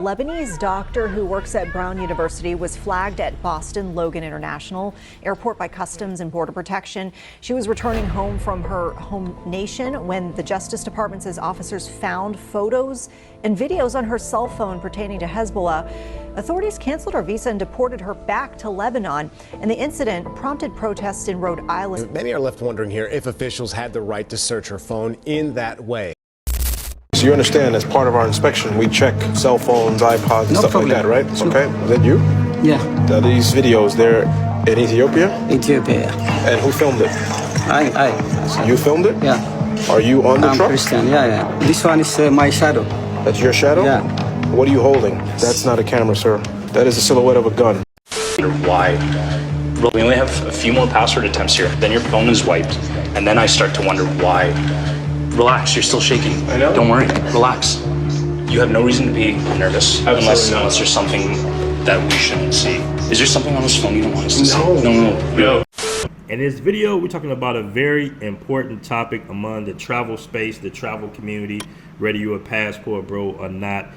Lebanese doctor who works at Brown University was flagged at Boston Logan International Airport by Customs and Border Protection. She was returning home from her home nation when the Justice Department says officers found photos and videos on her cell phone pertaining to Hezbollah. Authorities canceled her visa and deported her back to Lebanon. And the incident prompted protests in Rhode Island. Many are left wondering here if officials had the right to search her phone in that way. So you understand, as part of our inspection, we check cell phones, iPods, and stuff like that, right? Okay, is that you? Yeah. Are these videos, they're in Ethiopia? Ethiopia. And who filmed it? I. You filmed it? Yeah. Are you on the I'm truck? Christian, yeah. This one is my shadow. That's your shadow? Yeah. What are you holding? That's not a camera, sir. That is the silhouette of a gun. Why? We only have a few more password attempts here. Then your phone is wiped. And then I start to wonder why. Relax, you're still shaking. I know. Don't worry, relax. You have no reason to be nervous unless there's something that we shouldn't see. Is there something on this phone you don't want us to see? No. In this video, we're talking about a very important topic among the travel space, the travel community, whether you're a passport bro or not,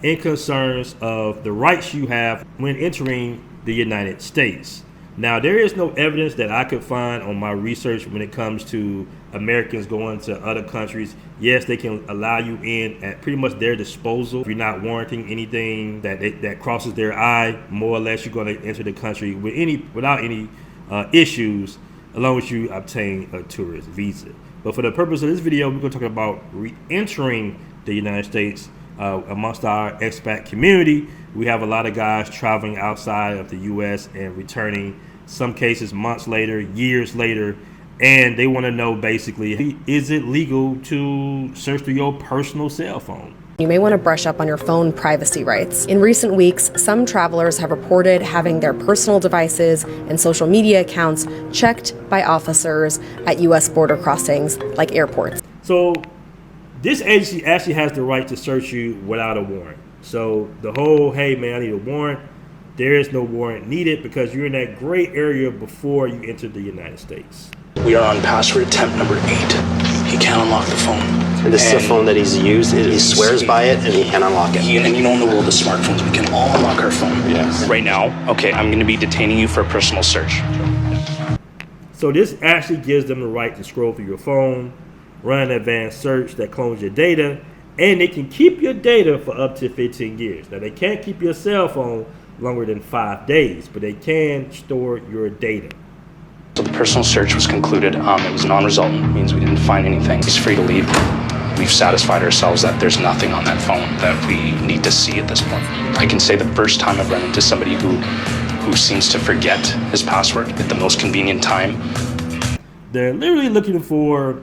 in concerns of the rights you have when entering the United States. Now, there is no evidence that I could find on my research when it comes to Americans going to other countries. Yes, they can allow you in at pretty much their disposal. If you're not warranting anything that crosses their eye, more or less you're going to enter the country without any issues, as long as you obtain a tourist visa. But for the purpose of this video, we're going to talk about re-entering the United States amongst our expat community. We have a lot of guys traveling outside of the U.S. and returning, some cases months later, years later, and they want to know basically, is it legal to search through your personal cell phone? You may want to brush up on your phone privacy rights. In recent weeks, some travelers have reported having their personal devices and social media accounts checked by officers at U.S. border crossings like airports. So this agency actually has the right to search you without a warrant. So the whole, hey man, I need a warrant, there is no warrant needed because you're in that gray area before you enter the United States. We are on password attempt number 8. He can't unlock the phone. And this is a phone that he's used. He swears by it, and he can't unlock it. And you know, in the world of smartphones, we can all unlock our phone. Yes. Right now, okay, I'm going to be detaining you for a personal search. So this actually gives them the right to scroll through your phone, run an advanced search that clones your data, and they can keep your data for up to 15 years. Now, they can't keep your cell phone longer than 5 days, but they can store your data. So the personal search was concluded. It was non-resultant, means we didn't find anything. He's free to leave. We've satisfied ourselves that there's nothing on that phone that we need to see at this point. I can say the first time I've run into somebody who seems to forget his password at the most convenient time. They're literally looking for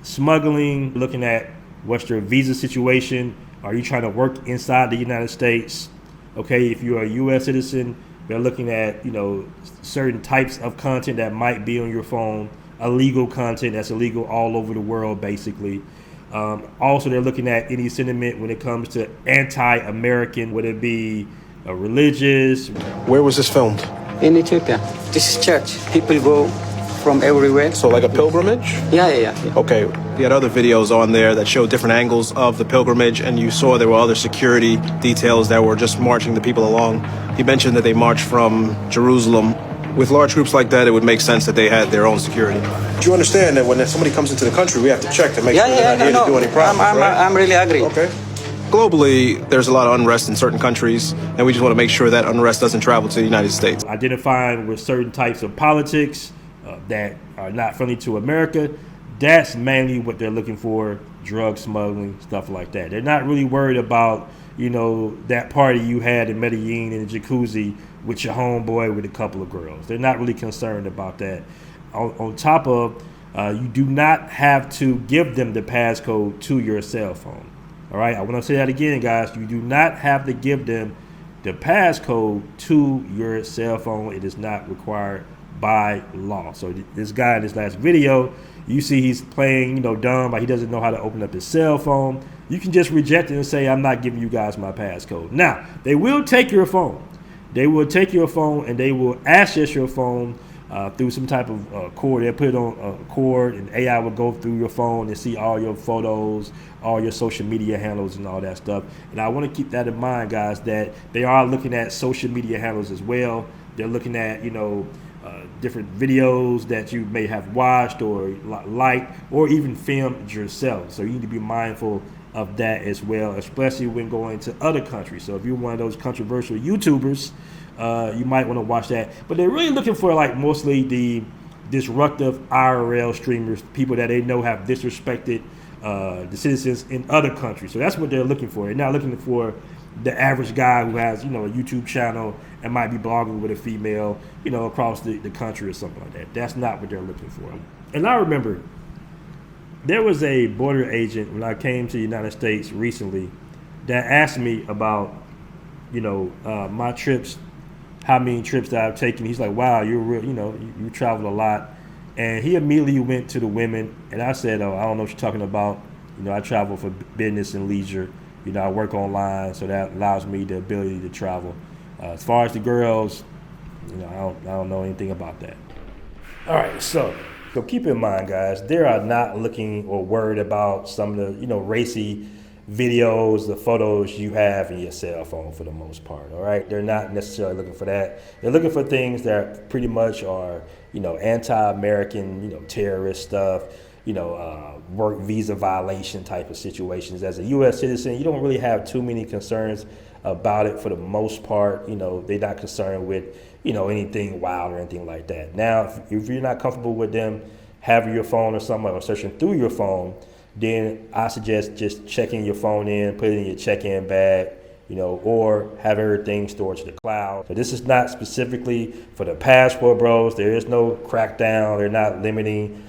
smuggling, looking at what's your visa situation. Are you trying to work inside the United States? Okay, if you're a U.S. citizen, they're looking at, certain types of content that might be on your phone, illegal content that's illegal all over the world, basically. Also, they're looking at any sentiment when it comes to anti-American, whether it be religious. Where was this filmed? In Ethiopia. This is church. People go from everywhere. So like a pilgrimage? Yeah. Okay, you had other videos on there that showed different angles of the pilgrimage, and you saw there were other security details that were just marching the people along. You mentioned that they marched from Jerusalem. With large groups like that, it would make sense that they had their own security. Do you understand that when somebody comes into the country, we have to check to make sure they're not here to do any problems, right? I'm really agree. Okay. Globally, there's a lot of unrest in certain countries, and we just want to make sure that unrest doesn't travel to the United States. Identifying with certain types of politics that are not friendly to America, that's mainly what they're looking for, drug smuggling, stuff like that. They're not really worried about, that party you had in Medellin in the jacuzzi with your homeboy with a couple of girls. They're not really concerned about that. On top of, you do not have to give them the passcode to your cell phone. All right, I want to say that again, guys. You do not have to give them the passcode to your cell phone. It is not required by law. So this guy in this last video, you see he's playing, dumb, like he doesn't know how to open up his cell phone. You can just reject it and say, I'm not giving you guys my passcode. Now, they will take your phone. They will take your phone and they will access your phone through some type of cord. They put it on a cord, and AI will go through your phone and see all your photos, all your social media handles, and all that stuff. And I want to keep that in mind, guys, that they are looking at social media handles as well. They're looking at, different videos that you may have watched or liked or even filmed yourself. So you need to be mindful of that as well, especially when going to other countries. So if you're one of those controversial YouTubers, you might want to watch that. But they're really looking for like mostly the disruptive IRL streamers, people that they know have disrespected the citizens in other countries. So that's what they're looking for. They're not looking for the average guy who has, a YouTube channel and might be blogging with a female, across the country or something like that. That's not what they're looking for. And I remember there was a border agent when I came to the United States recently that asked me about, my trips, how many trips that I've taken. He's like, wow, you're real, you travel a lot. And he immediately went to the women, and I said, oh, I don't know what you're talking about. I travel for business and leisure. I work online, so that allows me the ability to travel. As far as the girls, I don't know anything about that. All right, so keep in mind, guys, they are not looking or worried about some of the, racy videos, the photos you have in your cell phone for the most part, all right? They're not necessarily looking for that. They're looking for things that pretty much are, anti-American, terrorist stuff, work visa violation type of situations. As a U.S. citizen, you don't really have too many concerns about it for the most part. They're not concerned with, anything wild or anything like that. Now, if you're not comfortable with them having your phone or something or searching through your phone, then I suggest just checking your phone in, put it in your check-in bag, or have everything stored to the cloud. So this is not specifically for the Passport Bros. There is no crackdown. They're not limiting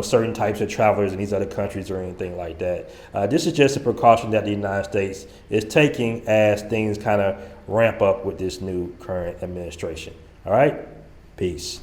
certain types of travelers in these other countries or anything like that. This is just a precaution that the United States is taking as things kind of ramp up with this new current administration. All right? Peace.